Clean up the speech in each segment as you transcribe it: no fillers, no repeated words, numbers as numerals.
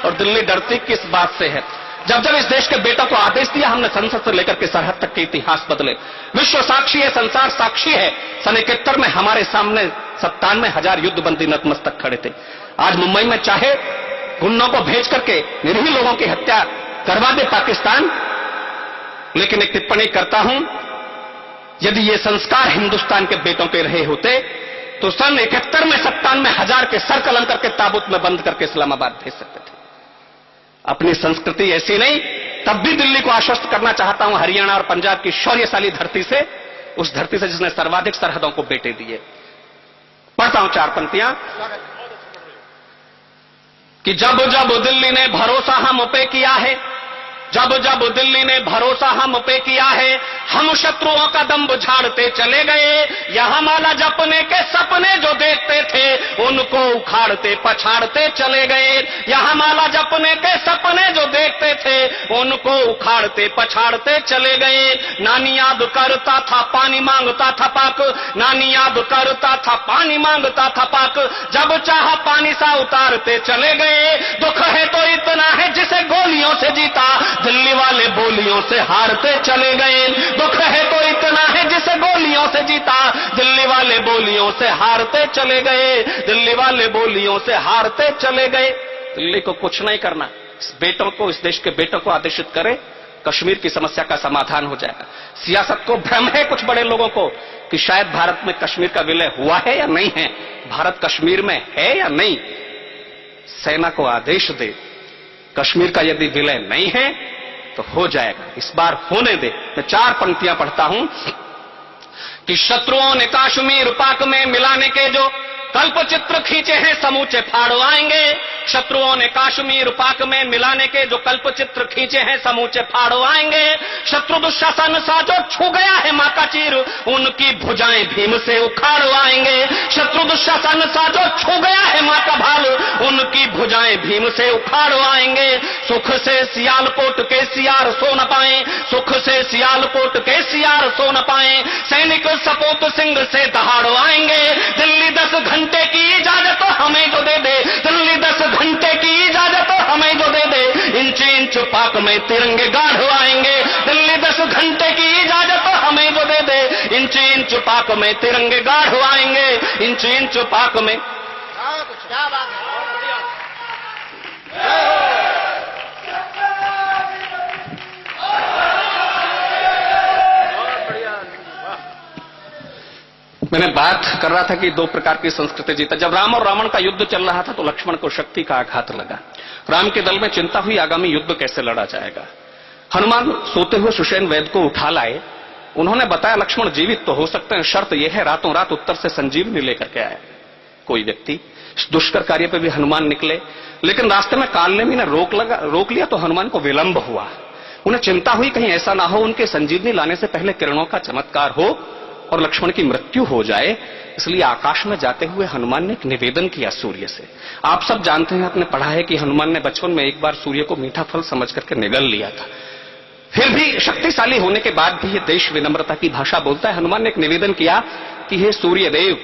और दिल्ली डरती किस बात से है? जब जब इस देश के बेटों को आदेश दिया, हमने संसद से लेकर के सरहद तक के इतिहास बदले। विश्व साक्षी है, संसार साक्षी है। सन 71 में हमारे सामने 97,000 युद्धबंदी नतमस्तक खड़े थे। आज मुंबई में चाहे गुंडों को भेज करके निरीह लोगों की हत्या करवा दे पाकिस्तान, लेकिन एक टिप्पणी करता हूं, यदि ये संस्कार हिंदुस्तान के बेटों के रहे होते तो सन 71 में 97,000 के सर कलम करके ताबूत में बंद करके इस्लामाबाद भेज सकते थे। अपनी संस्कृति ऐसी नहीं। तब भी दिल्ली को आश्वस्त करना चाहता हूं, हरियाणा और पंजाब की शौर्यशाली धरती से, उस धरती से जिसने सर्वाधिक सरहदों को बेटे दिए। पढ़ता हूं 4 पंक्तियां कि जब जब दिल्ली ने भरोसा हम पे किया है, जब जब दिल्ली ने भरोसा हम पे किया है, हम शत्रुओं का दंभ झाड़ते चले गए। यहां माला जपने के सपने जो देखते थे, उनको उखाड़ते पछाड़ते चले गए। यहां माला जपने के सपने जो देखते थे, उनको उखाड़ते पछाड़ते चले गए। नानी याद करता था पानी मांगता था पाक, नानी याद करता था पानी मांगता था पाक। जब चाहा पानी सा उतारते चले गए। दुख है तो इतना है जिसे गोलियों से जीता, दिल्ली वाले बोलियों से हारते चले गए। दुख है तो इतना है जिसे गोलियों से जीता, दिल्ली वाले बोलियों से हारते चले गए। दिल्ली वाले बोलियों से हारते चले गए। दिल्ली को कुछ नहीं करना, इस बेटों को, इस देश के बेटों को आदेशित करे, कश्मीर की समस्या का समाधान हो जाएगा। सियासत को भ्रम है कुछ बड़े लोगों को कि शायद भारत में कश्मीर का विलय हुआ है या नहीं है, भारत कश्मीर में है या नहीं। सेना को आदेश दे, कश्मीर का यदि विलय नहीं है तो हो जाएगा, इस बार होने दे। मैं 4 पंक्तियां पढ़ता हूं कि शत्रुओं ने कश्मीर पाक में मिलाने के जो कल्प चित्र खींचे हैं, समूचे फाड़ आएंगे। शत्रुओं ने कश्मीर पाक में मिलाने के जो कल्प चित्र खींचे हैं, समूचे फाड़ आएंगे। शत्रु दुशासन सा जो छू गया है मां का चीर, उनकी भुजाएं भीम से उखाड़ आएंगे। शत्रु दुशासन सा जो छू गया है मां का भाल, उनकी भुजाएं भीम से उखाड़ आएंगे। सुख से सियालकोट के सियार सो न पाए, सुख से सियालकोट के सियार सो न पाए। सैनिक सपोत सिंह से दहाड़ आएंगे। दिल्ली 10 घंटे की इजाजत हमें जो दे दे, दिल्ली 10 घंटे की इजाजत हमें जो दे दे। इंच इंच पाक में तिरंगे गाढ़ आएंगे। दिल्ली 10 घंटे की इजाजत हमें जो दे दे, इंच इंच पाक में तिरंगे गाढ़ आएंगे। इंच इंच पाक में। मैंने बात कर रहा था कि 2 प्रकार की संस्कृति जीता। जब राम और रावण का युद्ध चल रहा था तो लक्ष्मण को शक्ति का आघात लगा। राम के दल में चिंता हुई आगामी युद्ध कैसे लड़ा जाएगा। हनुमान सोते हुए सुषेण वैद्य को उठा लाए। उन्होंने बताया लक्ष्मण जीवित तो हो सकते हैं, शर्त यह है रातों रात उत्तर से संजीवनी लेकर के आए कोई व्यक्ति। दुष्कर कार्य पे भी हनुमान निकले, लेकिन रास्ते में कालनेमी ने रोक लिया तो हनुमान को विलंब हुआ। उन्हें चिंता हुई कहीं ऐसा ना हो उनके संजीवनी लाने से पहले किरणों का चमत्कार हो और लक्ष्मण की मृत्यु हो जाए। इसलिए आकाश में जाते हुए हनुमान ने एक निवेदन किया सूर्य से। आप सब जानते हैं, आपने पढ़ा है कि हनुमान ने बचपन में एक बार सूर्य को मीठा फल समझ करके निगल लिया था। फिर भी शक्तिशाली होने के बाद भी ये देश विनम्रता की भाषा बोलता है। हनुमान ने एक निवेदन किया कि हे सूर्य देव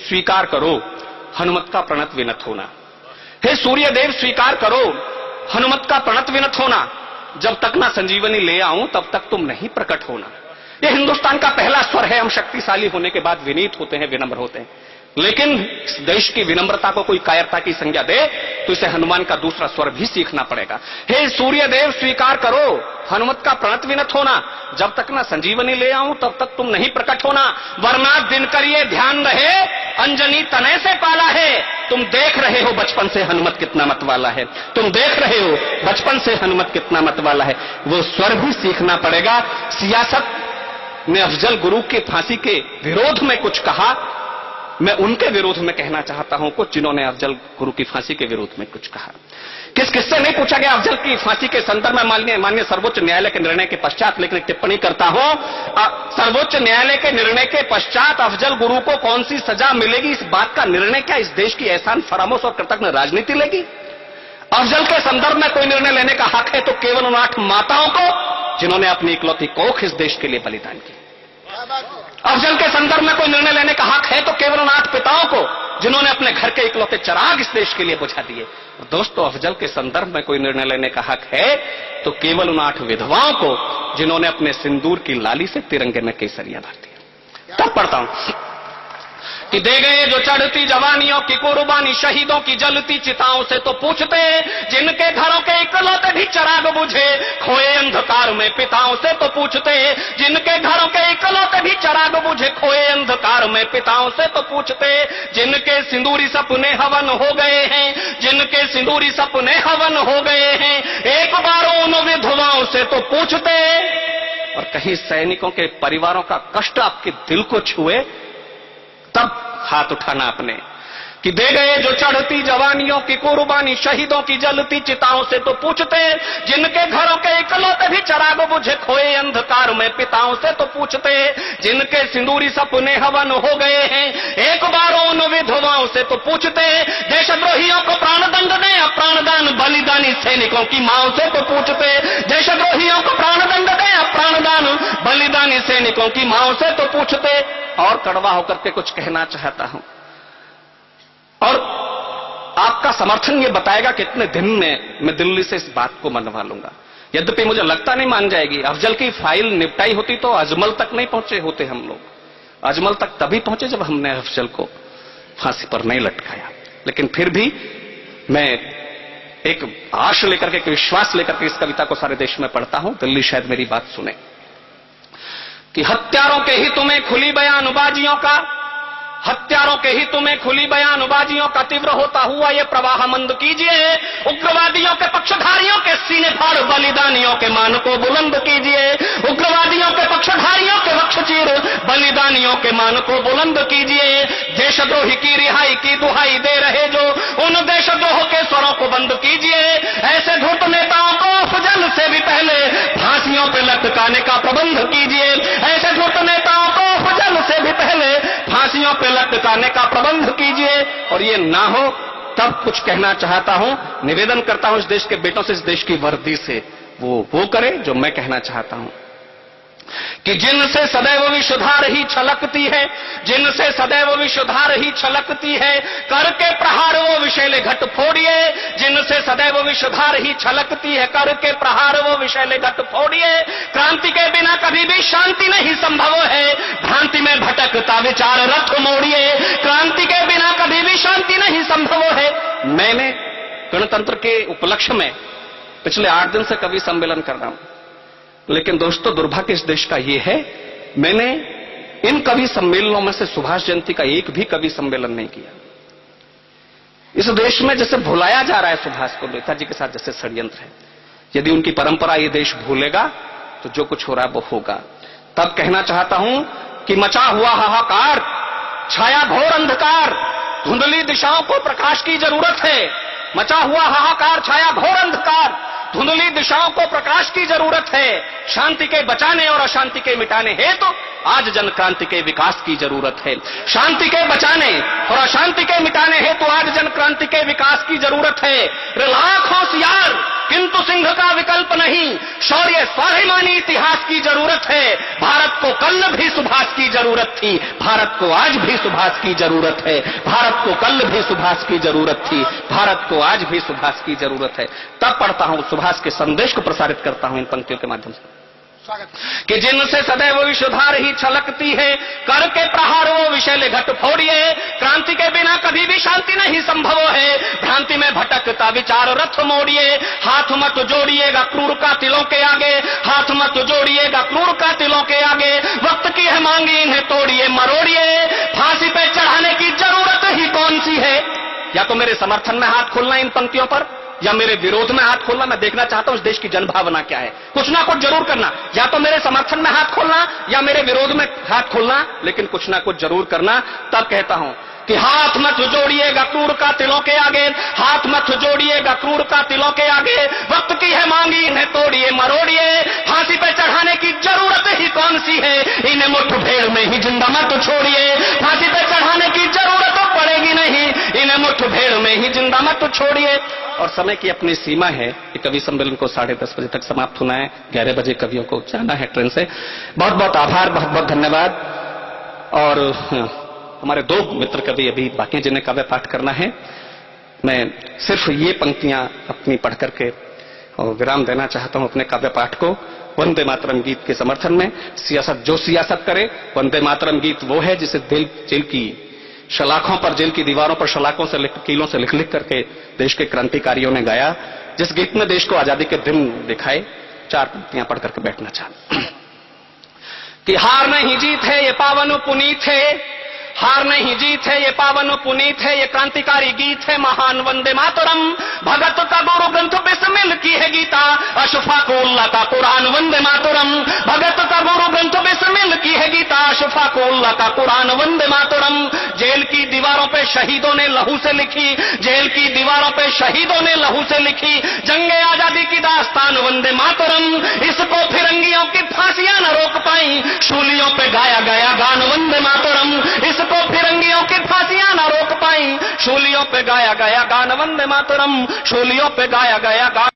स्वीकार करो हनुमत का प्रणत विनत होना। हे सूर्य देव स्वीकार करो हनुमत का प्रणत विनत होना। जब तक ना संजीवनी ले आऊं तब तक तुम नहीं प्रकट होना। ये हिंदुस्तान का पहला स्वर है। हम शक्तिशाली होने के बाद विनीत होते हैं, विनम्र होते हैं, लेकिन इस देश की विनम्रता को कोई कायरता की संज्ञा दे तो इसे हनुमान का दूसरा स्वर भी सीखना पड़ेगा। हे सूर्य देव स्वीकार करो हनुमत का प्रणत विनत होना। जब तक ना संजीवनी ले आऊं तब तक तुम नहीं प्रकट होना, वरना दिनकर ये ध्यान रहे अंजनी तने से पाला है। तुम देख रहे हो बचपन से हनुमत कितना मत वाला है, तुम देख रहे हो बचपन से हनुमत कितना मत वाला है। वो स्वर भी सीखना पड़ेगा। सियासत ने अफजल गुरु के फांसी के विरोध में कुछ कहा, मैं उनके विरोध में कहना चाहता हूं कुछ जिन्होंने अफजल गुरु की फांसी के विरोध में कुछ कहा। किससे नहीं पूछा गया अफजल की फांसी के संदर्भ में माननीय सर्वोच्च न्यायालय के निर्णय के पश्चात, लेकिन एक टिप्पणी करता हूं, सर्वोच्च न्यायालय के निर्णय के पश्चात अफजल गुरु को कौन सी सजा मिलेगी इस बात का निर्णय क्या इस देश की एहसान फरामोश और कृतज्ञ राजनीति लेगी? अफजल के संदर्भ में कोई निर्णय लेने का हक है तो केवल उन 8 माताओं को जिन्होंने अपनी इकलौती कोख इस देश के लिए बलिदान की। अफजल के संदर्भ में कोई निर्णय लेने का हक है तो केवल उन 8 पिताओं को जिन्होंने अपने घर के इकलौते चिराग इस देश के लिए बुझा दिए। दोस्तों, अफजल के संदर्भ में कोई निर्णय लेने का हक है तो केवल उन 8 विधवाओं को जिन्होंने अपने सिंदूर की लाली से तिरंगे में केसरिया भर दिया। तब पढ़ता हूं कि दे गए जो चढ़ती जवानियों की कुर्बानी, शहीदों की जलती चिताओं से तो पूछते, जिनके घरों के इकलौते भी चिराग बुझे खोए अंधकार में पिताओं से तो पूछते, जिनके घरों के इकलौते भी चिराग बुझे खोए अंधकार में पिताओं से तो पूछते, जिनके सिंदूरी सपने हवन हो गए हैं, जिनके सिंदूरी सपने हवन हो गए हैं, एक बार उन विधवाओं से तो पूछते। और कहीं सैनिकों के परिवारों का कष्ट आपके दिल को छुए तब हाथ उठाना अपने, कि दे गए जो चढ़ती जवानियों की कुर्बानी, शहीदों की जलती चिताओं से तो पूछते, जिनके घरों के इकलौते भी चिराग बुझे खोए अंधकार में पिताओं से तो पूछते, जिनके सिंदूरी सपने हवन हो गए हैं, एक बार उन विधवाओं से तो पूछते, देशद्रोहियों को प्राणदंड दें प्राणदान बलिदानी सैनिकों की मांओं से तो पूछते, देशद्रोहियों को प्राणदंड दें प्राणदान बलिदानी सैनिकों की मांओं से तो पूछते। और कड़वा होकर के कुछ कहना चाहता हूं, और आपका समर्थन यह बताएगा कि इतने दिन में मैं दिल्ली से इस बात को मनवा लूंगा। यद्यपि मुझे लगता नहीं मान जाएगी। अफजल की फाइल निपटाई होती तो अजमल तक नहीं पहुंचे होते हम लोग। अजमल तक तभी पहुंचे जब हमने अफजल को फांसी पर नहीं लटकाया। लेकिन फिर भी मैं एक आश लेकर के, एक विश्वास लेकर के इस कविता को सारे देश में पढ़ता हूं। दिल्ली शायद मेरी बात सुने कि हत्यारों के हित में खुली बयानबाजियों का, हत्यारों के हित में खुली बयानबाजियों का तीव्र होता हुआ ये प्रवाह मंद कीजिए, उग्रवादियों के पक्षधारियों के सीने फाड़ बलिदानियों के मान को बुलंद कीजिए, उग्रवादियों के पक्षधारियों के वक्ष चीर बलिदानियों के मान को बुलंद कीजिए। देशद्रोही की रिहाई की दुहाई दे रहे जो उन देशद्रोह के स्वरों को बंद कीजिए। ऐसे धूर्त नेताओं को अफजल से भी पहले फांसियों पर लटकाने का प्रबंध कीजिए। ऐसे धूर्त नेताओं को अफजल से भी पहले फांसियों पर लटकाने का प्रबंध कीजिए। और ये ना हो तब कुछ कहना चाहता हूं, निवेदन करता हूं इस देश के बेटों से, इस देश की वर्दी से, वो करे जो मैं कहना चाहता हूं कि जिनसे सदैव विषधार ही छलकती है, जिनसे सदैव विषधार ही छलकती है, करके प्रहार वो विषैले घट फोड़िए। जिनसे सदैव विषधार ही छलकती है, करके प्रहार वो विषैले घट फोड़िए। क्रांति के बिना कभी भी शांति नहीं संभव है, भ्रांति में भटकता विचार रथ मोड़िए। क्रांति के बिना कभी भी शांति नहीं संभव है। मैंने गणतंत्र के उपलक्ष्य में पिछले 8 दिन से कवि सम्मेलन कर रहा हूं, लेकिन दोस्तों दुर्भाग्य इस देश का यह है, मैंने इन कवि सम्मेलनों में से सुभाष जयंती का एक भी कवि सम्मेलन नहीं किया। इस देश में जैसे भुलाया जा रहा है सुभाष को, नेताजी के साथ जैसे षड्यंत्र है। यदि उनकी परंपरा ये देश भूलेगा तो जो कुछ हो रहा है वो होगा। तब कहना चाहता हूं कि मचा हुआ हाहाकार, छाया घोर अंधकार, धुंधली दिशाओं को प्रकाश की जरूरत है। मचा हुआ हाहाकार, छाया घोर अंधकार, धुंधली दिशाओं को प्रकाश की जरूरत है। शांति के बचाने और अशांति के मिटाने हेतु आज जन क्रांति के विकास की जरूरत है। शांति के बचाने और अशांति के मिटाने हेतु आज जन क्रांति के विकास की जरूरत है। लाख होशियार किंतु सिंह का विकल्प नहीं, शौर्य स्वाभिमानी इतिहास की जरूरत है। भारत को कल भी सुभाष की जरूरत थी, भारत को आज भी सुभाष की जरूरत है। भारत को कल भी सुभाष की जरूरत थी, भारत को आज भी सुभाष की जरूरत है। तब पढ़ता हूं, सुभाष के संदेश को प्रसारित करता हूं इन पंक्तियों के माध्यम से कि जिनसे सदैव विषधार ही छलकती है, करके प्रहार वो विषैले घट फोड़िए। क्रांति के बिना कभी भी शांति नहीं संभव है, भ्रांति में भटकता विचार रथ मोड़िए। हाथ मत जोड़िएगा क्रूर कातिलों के आगे, हाथ मत जोड़िएगा क्रूर कातिलों के आगे। वक्त की है मांगी इन्हें तोड़िए मरोड़िए। फांसी पे चढ़ाने की जरूरत ही कौन सी है? या तो मेरे समर्थन में हाथ खोलना इन पंक्तियों पर, या मेरे विरोध में हाथ खोलना। मैं देखना चाहता हूं इस देश की जनभावना क्या है, कुछ ना कुछ जरूर करना। या तो मेरे समर्थन में हाथ खोलना या मेरे विरोध में हाथ खोलना, लेकिन कुछ ना कुछ जरूर करना। तब कहता हूं कि हाथ मत जोड़िएगा क्रूर कातिलों के आगे, हाथ मत जोड़िएगा क्रूर कातिलों के आगे। वक्त की है मांगी इन्हें तोड़िए मरोड़िए। फांसी पे चढ़ाने की जरूरत ही कौन सी है, इन्हें मुठभेड़ में ही जिंदा मत छोड़िए। फांसी पे चढ़ाने की जरूरत तो पड़ेगी नहीं, इन्हें मुठभेड़ में ही जिंदा मत छोड़िए। और समय की अपनी सीमा है कि कवि सम्मेलन को 10:30 बजे तक समाप्त होना है, 11 बजे कवियों को जाना है ट्रेन से। बहुत बहुत आभार, बहुत बहुत धन्यवाद। और हमारे 2 मित्र कवि अभी बाकी जिन्हें काव्य पाठ करना है। मैं सिर्फ ये पंक्तियां अपनी पढ़ करके विराम देना चाहता हूं अपने काव्य पाठ को। वंदे मातरम गीत के समर्थन में सियासत जो सियासत करे, वंदे मातरम गीत वो है जिसे जेल की सलाखों पर, जेल की दीवारों पर सलाखों से कीलों से लिख लिख करके देश के क्रांतिकारियों ने गाया, जिस गीत ने देश को आजादी के दिन दिखाए। 4 पंक्तियां पढ़ करके बैठना चाहता कि हार नहीं जीत है ये पावन पुनीत है, हार नहीं जीत है ये पावन पुनीत है, ये क्रांतिकारी गीत है महान वंदे मातरम। भगत का गुरु ग्रंथ बिस्मिल की है गीता, अशफा को उल्लाह का कुरान वंदे मातरम। भगत का गुरु ग्रंथ बिस्मिल की है गीता, अशफा को उल्लाह का कुरान वंदे मातरम। जेल की दीवारों पे शहीदों ने लहू से लिखी, जेल की दीवारों पे शहीदों ने लहू से लिखी जंगे आजादी की दास्तान वंदे मातरम। इसको फिरंगियों की फांसियां न रोक पाई, शूलियों पे गाया गया गान वंदे मातरम। इसको फिरंगियों की फांसियां न रोक पाई, शूलियों पे गाया गया गान वंदे मातरम, शूलियों पे गाया गया गान।